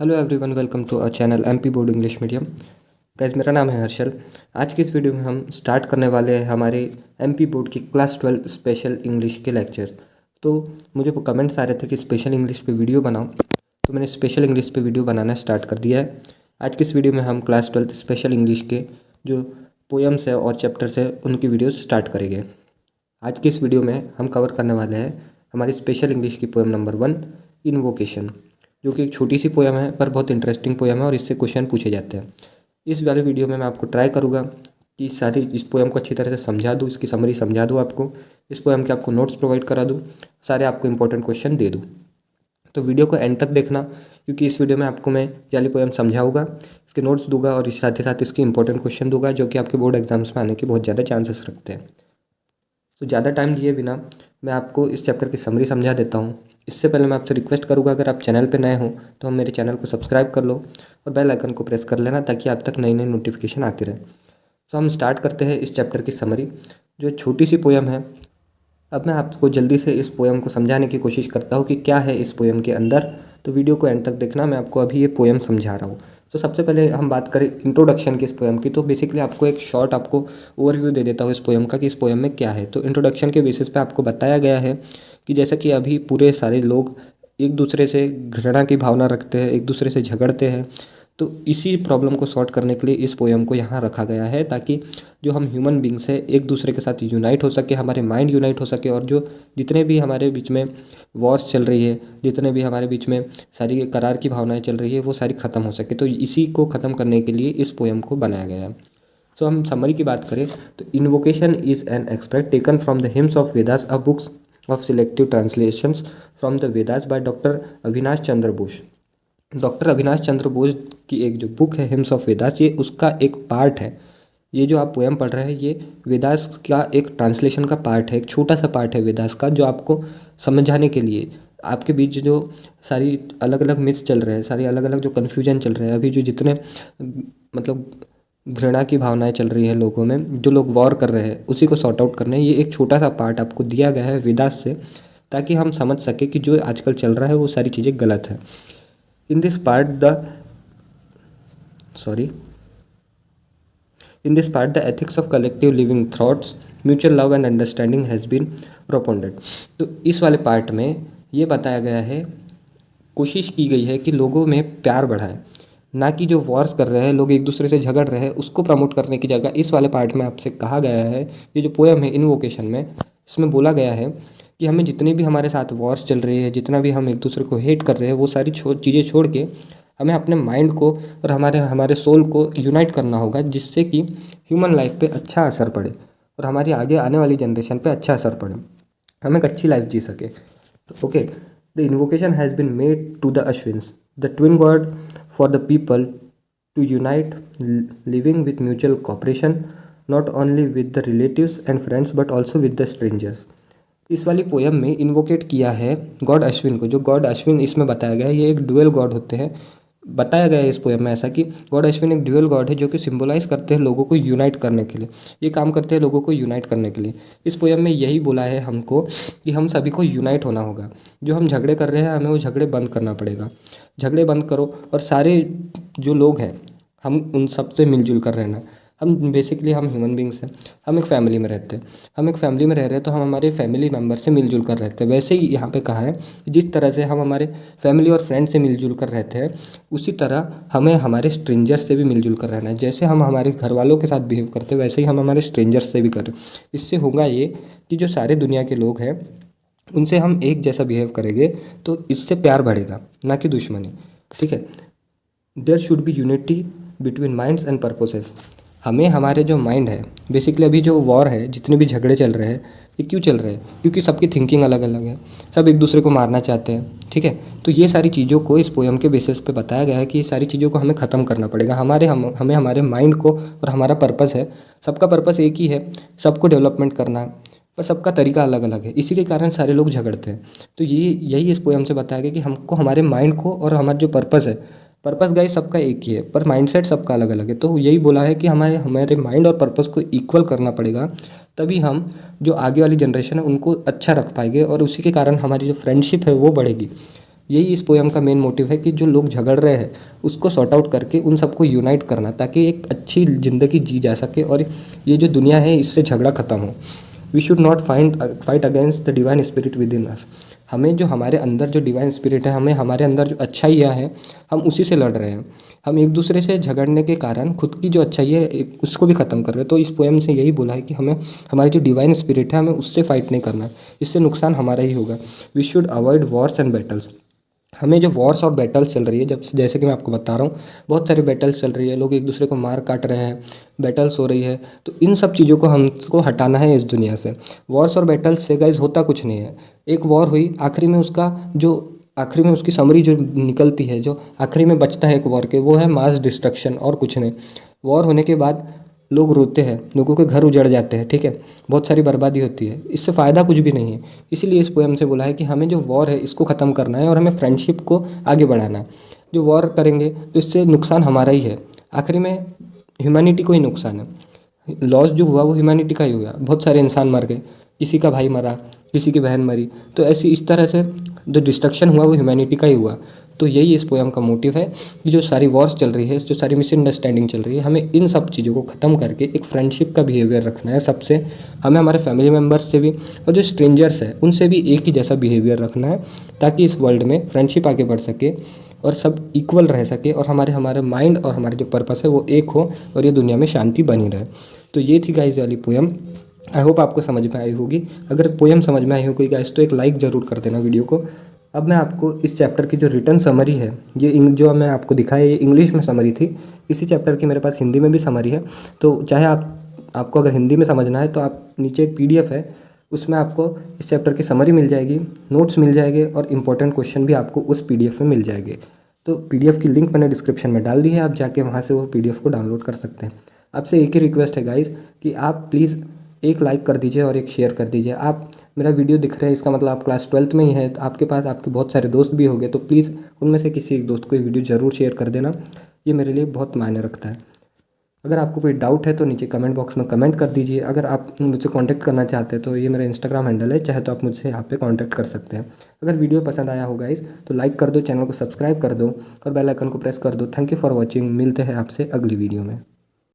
Hello everyone, welcome to our channel MP board English medium. Guys, मेरा नाम है हर्षल। आज की इस वीडियो में हम स्टार्ट करने वाले हैं हमारे एमपी बोर्ड की क्लास 12 स्पेशल इंग्लिश के लेक्चर। तो मुझे वो कमेंट्स आ रहे थे कि स्पेशल इंग्लिश पे वीडियो बनाओ, तो मैंने स्पेशल इंग्लिश पे वीडियो बनाना स्टार्ट कर दिया है। आज की इस वीडियो में हम क्लास 12 स्पेशल इंग्लिश के जो पोएम्स है और चैप्टर्स है उनकी वीडियो स्टार्ट करेंगे। आज की इस वीडियो में हम कवर करने वाले हैं हमारी स्पेशल इंग्लिश की पोएम नंबर 1, इन्वोकेशन, जो कि एक छोटी सी पोएम है पर बहुत इंटरेस्टिंग पोएम है और इससे क्वेश्चन पूछे जाते हैं। इस वाले वीडियो में मैं आपको ट्राई करूँगा कि सारी इस पोएम को अच्छी तरह से समझा दूँ, इसकी समरी समझा दूँ, आपको इस पोएम के आपको नोट्स प्रोवाइड करा दूँ, सारे आपको इंपॉर्टेंट क्वेश्चन दे दूँ। तो वीडियो को एंड तक देखना, क्योंकि इस वीडियो में आपको मैं ये वाली पोएम समझाऊँगा, इसके नोट्स दूंगा और साथ ही साथ इसकी इंपॉर्टेंट क्वेश्चन दूंगा जो कि आपके बोर्ड एग्जाम्स में आने के बहुत ज़्यादा चांसेस रखते हैं। तो ज़्यादा टाइम लिए बिना मैं आपको इस चैप्टर की समरी समझा देता हूँ। इससे पहले मैं आपसे रिक्वेस्ट करूँगा, अगर आप चैनल पे नए हो तो हम मेरे चैनल को सब्सक्राइब कर लो और बेल आइकन को प्रेस कर लेना ताकि आप तक नई नई नोटिफिकेशन आती रहे। तो हम स्टार्ट करते हैं इस चैप्टर की समरी, जो छोटी सी पोएम है। अब मैं आपको जल्दी से इस पोएम को समझाने की कोशिश करता हूँ कि क्या है इस पोएम के अंदर। तो वीडियो को एंड तक देखना, मैं आपको अभी ये पोएम समझा रहा हूँ। तो सबसे पहले हम बात करें इंट्रोडक्शन की इस पोएम की, तो बेसिकली आपको एक शॉर्ट आपको ओवरव्यू दे देता हूँ इस पोएम का कि इस पोएम में क्या है। तो इंट्रोडक्शन के बेसिस पे आपको बताया गया है कि जैसा कि अभी पूरे सारे लोग एक दूसरे से घृणा की भावना रखते हैं, एक दूसरे से झगड़ते हैं, तो इसी प्रॉब्लम को सॉर्ट करने के लिए इस पोएम को यहाँ रखा गया है, ताकि जो हम ह्यूमन बींग्स है एक दूसरे के साथ यूनाइट हो सके, हमारे माइंड यूनाइट हो सके, और जो जितने भी हमारे बीच में वॉर्स चल रही है, जितने भी हमारे बीच में सारी करार की भावनाएं चल रही है, वो सारी ख़त्म हो सके। तो इसी को ख़त्म करने के लिए इस पोएम को बनाया गया है। तो हम समरी की बात करें तो invocation is an extract taken from the hymns of Vedas, a books of selective translations from the Vedas by doctor Avinash Chandra Bose. Doctor Avinash Chandra Bose की एक जो बुक है हिम्स ऑफ वेदास, ये उसका एक पार्ट है। ये जो आप पोएम पढ़ रहे हैं ये वेदास का एक ट्रांसलेशन का पार्ट है, एक छोटा सा पार्ट है वेदास का, जो आपको समझाने के लिए आपके बीच जो सारी अलग अलग मिथ्स चल रहे हैं, सारी अलग अलग जो कन्फ्यूजन चल रहे हैं, अभी जो जितने मतलब घृणा की भावनाएं चल रही है लोगों में, जो लोग वॉर कर रहे हैं, उसी को सॉर्ट आउट करना है। ये एक छोटा सा पार्ट आपको दिया गया है वेदास से, ताकि हम समझ सके कि जो आजकल चल रहा है वो सारी चीज़ें गलत है। In this part, the ethics of collective living thoughts, mutual love and understanding has been propounded। तो इस वाले पार्ट में ये बताया गया है, कोशिश की गई है कि लोगों में प्यार बढ़ाए, ना कि जो वॉर्स कर रहे हैं, लोग एक दूसरे से झगड़ रहे हैं, उसको प्रमोट करने की जगह इस वाले पार्ट में आपसे कहा गया है, ये जो पोएम है इन्वोकेशन में, इसमें बोला गया है कि हमें जितनी भी हमारे साथ वॉर्स चल रही है, जितना भी हम एक दूसरे को हेट कर रहे हैं, वो सारी चीज़ें छोड़ के हमें अपने माइंड को और हमारे हमारे सोल को यूनाइट करना होगा, जिससे कि ह्यूमन लाइफ पे अच्छा असर पड़े और हमारी आगे आने वाली जनरेशन पे अच्छा असर पड़े, हम एक अच्छी लाइफ जी सके। तो okay, the invocation has been made to the Ashvins, the twin god for the people, to unite living with mutual cooperation, not only with the relatives and friends but also with the strangers. इस वाली poem में इन्वोकेट किया है God Ashwin को। जो God Ashwin इसमें बताया गया है, ये एक ड्यूअल गॉड होते हैं। बताया गया है इस पोएम में ऐसा कि गॉड अश्विन एक ड्यूअल गॉड है, जो कि सिंबलाइज करते हैं लोगों को यूनाइट करने के लिए, ये काम करते हैं लोगों को यूनाइट करने के लिए। इस पोएम में यही बोला है हमको कि हम सभी को यूनाइट होना होगा। जो हम झगड़े कर रहे हैं, हमें वो झगड़े बंद करना पड़ेगा। झगड़े बंद करो और सारे जो लोग हैं, हम उन सब से मिलजुल कर रहना। हम बेसिकली हम ह्यूमन बींग्स हैं, हम एक फैमिली में रहते हैं, हम एक फैमिली में रह रहे हैं, तो हम हमारे फैमिली मेम्बर से मिलजुल कर रहते हैं। वैसे ही यहाँ पे कहा है कि जिस तरह से हम हमारे फैमिली और फ्रेंड से मिलजुल कर रहते हैं, उसी तरह हमें हमारे स्ट्रेंजर्स से भी मिलजुल कर रहना है। जैसे हम हमारे घर वालों के साथ बिहेव करते हैं, वैसे ही हम हमारे स्ट्रेंजर्स से भी करें। इससे होगा ये कि जो सारे दुनिया के लोग हैं, उनसे हम एक जैसा बिहेव करेंगे, तो इससे प्यार बढ़ेगा, ना कि दुश्मनी। ठीक है, there should be unity between minds and purposes. हमें हमारे जो माइंड है, बेसिकली अभी जो वॉर है, जितने भी झगड़े चल रहे हैं, ये क्यों चल रहे हैं? क्योंकि सबकी थिंकिंग अलग अलग है, सब एक दूसरे को मारना चाहते हैं। ठीक है, तो ये सारी चीज़ों को इस पोएम के बेसिस पे बताया गया है कि ये सारी चीज़ों को हमें ख़त्म करना पड़ेगा। हमें हमारे माइंड को, और हमारा पर्पस है, सबका पर्पस एक ही है, सबको डेवलपमेंट करना, पर सबका तरीका अलग अलग है। इसी के कारण सारे लोग झगड़ते हैं। तो यही इस पोएम से बताया गया कि हमको हमारे माइंड को और हमारा जो पर्पस है, पर्पस गाइस सबका एक ही है, पर माइंडसेट सबका अलग अलग है। तो यही बोला है कि हमारे हमारे माइंड और पर्पस को इक्वल करना पड़ेगा, तभी हम जो आगे वाली जनरेशन है उनको अच्छा रख पाएंगे, और उसी के कारण हमारी जो फ्रेंडशिप है वो बढ़ेगी। यही इस पोएम का मेन मोटिव है कि जो लोग झगड़ रहे हैं उसको सॉर्ट आउट करके उन सबको यूनाइट करना, ताकि एक अच्छी ज़िंदगी जी जा सके और ये जो दुनिया है इससे झगड़ा ख़त्म हो। We should not fight against the divine spirit within us. हमें जो हमारे अंदर जो डिवाइन स्पिरिट है, हमें हमारे अंदर जो अच्छाइयाँ हैं, हम उसी से लड़ रहे हैं। हम एक दूसरे से झगड़ने के कारण खुद की जो अच्छाई है उसको भी ख़त्म कर रहे हैं। तो इस पोएम से यही बोला है कि हमें हमारी जो डिवाइन स्पिरिट है हमें उससे फाइट नहीं करना, इससे नुकसान हमारा ही होगा। We should avoid wars and battles. हमें जो वॉर्स और बैटल्स चल रही है, जब जैसे कि मैं आपको बता रहा हूँ, बहुत सारी बैटल्स चल रही है, लोग एक दूसरे को मार काट रहे हैं, बैटल्स हो रही है, तो इन सब चीज़ों को हमको हटाना है इस दुनिया से। वॉर्स और बैटल्स से गाइज होता कुछ नहीं है। एक वॉर हुई, आखिरी में उसकी समरी जो निकलती है, जो आखिरी में बचता है एक वॉर के, वो है मास डिस्ट्रक्शन और कुछ नहीं। वॉर होने के बाद लोग रोते हैं, लोगों के घर उजड़ जाते हैं, ठीक है, बहुत सारी बर्बादी होती है, इससे फ़ायदा कुछ भी नहीं है। इसीलिए इस पोएम से बोला है कि हमें जो वॉर है इसको ख़त्म करना है और हमें फ्रेंडशिप को आगे बढ़ाना है। जो वॉर करेंगे तो इससे नुकसान हमारा ही है, आखिरी में ह्यूमैनिटी को ही नुकसान है। लॉस जो हुआ वो ह्यूमैनिटी का ही हुआ, बहुत सारे इंसान मर गए, किसी का भाई मरा, किसी की बहन मरी, तो ऐसी इस तरह से जो डिस्ट्रक्शन हुआ वो ह्यूमैनिटी का ही हुआ। तो यही इस पोएम का मोटिव है कि जो सारी वॉर्स चल रही है, जो सारी मिसअंडरस्टैंडिंग चल रही है, हमें इन सब चीज़ों को ख़त्म करके एक फ्रेंडशिप का बिहेवियर रखना है सबसे। हमें हमारे फैमिली मेम्बर्स से भी और जो स्ट्रेंजर्स हैं उनसे भी एक ही जैसा बिहेवियर रखना है, ताकि इस वर्ल्ड में फ्रेंडशिप आगे बढ़ सके और सब इक्वल रह सके और हमारे हमारे माइंड और हमारे जो पर्पस है वो एक हो और ये दुनिया में शांति बनी रहे। तो ये थी गाइस वाली पोएम। आई होप आपको समझ में आई होगी। अगर पोएम समझ में आई हो कोई गाइस तो एक लाइक ज़रूर कर देना वीडियो को। अब मैं आपको इस चैप्टर की जो रिटन समरी है, ये जो मैं आपको दिखाया ये इंग्लिश में समरी थी, इसी चैप्टर की मेरे पास हिंदी में भी समरी है। तो चाहे आपको अगर हिंदी में समझना है तो आप नीचे एक PDF है, उसमें आपको इस चैप्टर की समरी मिल जाएगी, नोट्स मिल जाएंगे और इंपॉर्टेंट क्वेश्चन भी आपको उस PDF में मिल जाएंगे। तो PDF की लिंक मैंने डिस्क्रिप्शन में डाल दी है, आप जाके वहाँ से वो PDF को डाउनलोड कर सकते हैं। आपसे एक ही रिक्वेस्ट है गाइज़ कि आप प्लीज़ एक लाइक कर दीजिए और एक शेयर कर दीजिए। आप मेरा वीडियो दिख रहा है, इसका मतलब आप क्लास 12th में ही है, तो आपके पास आपके बहुत सारे दोस्त भी होंगे, तो प्लीज़ उनमें से किसी एक दोस्त को ये वीडियो ज़रूर शेयर कर देना, ये मेरे लिए बहुत मायने रखता है। अगर आपको कोई डाउट है तो नीचे कमेंट बॉक्स में कमेंट कर दीजिए। अगर आप मुझसे कांटेक्ट करना चाहते हैं तो ये मेरा इंस्टाग्राम हैंडल है, चाहे तो आप मुझसे यहाँ पे कांटेक्ट कर सकते हैं। अगर वीडियो पसंद आया हो गाइस तो लाइक कर दो, चैनल को सब्सक्राइब कर दो और बेल आइकन को प्रेस कर दो। Thank you for watching. मिलते हैं आपसे अगली वीडियो में।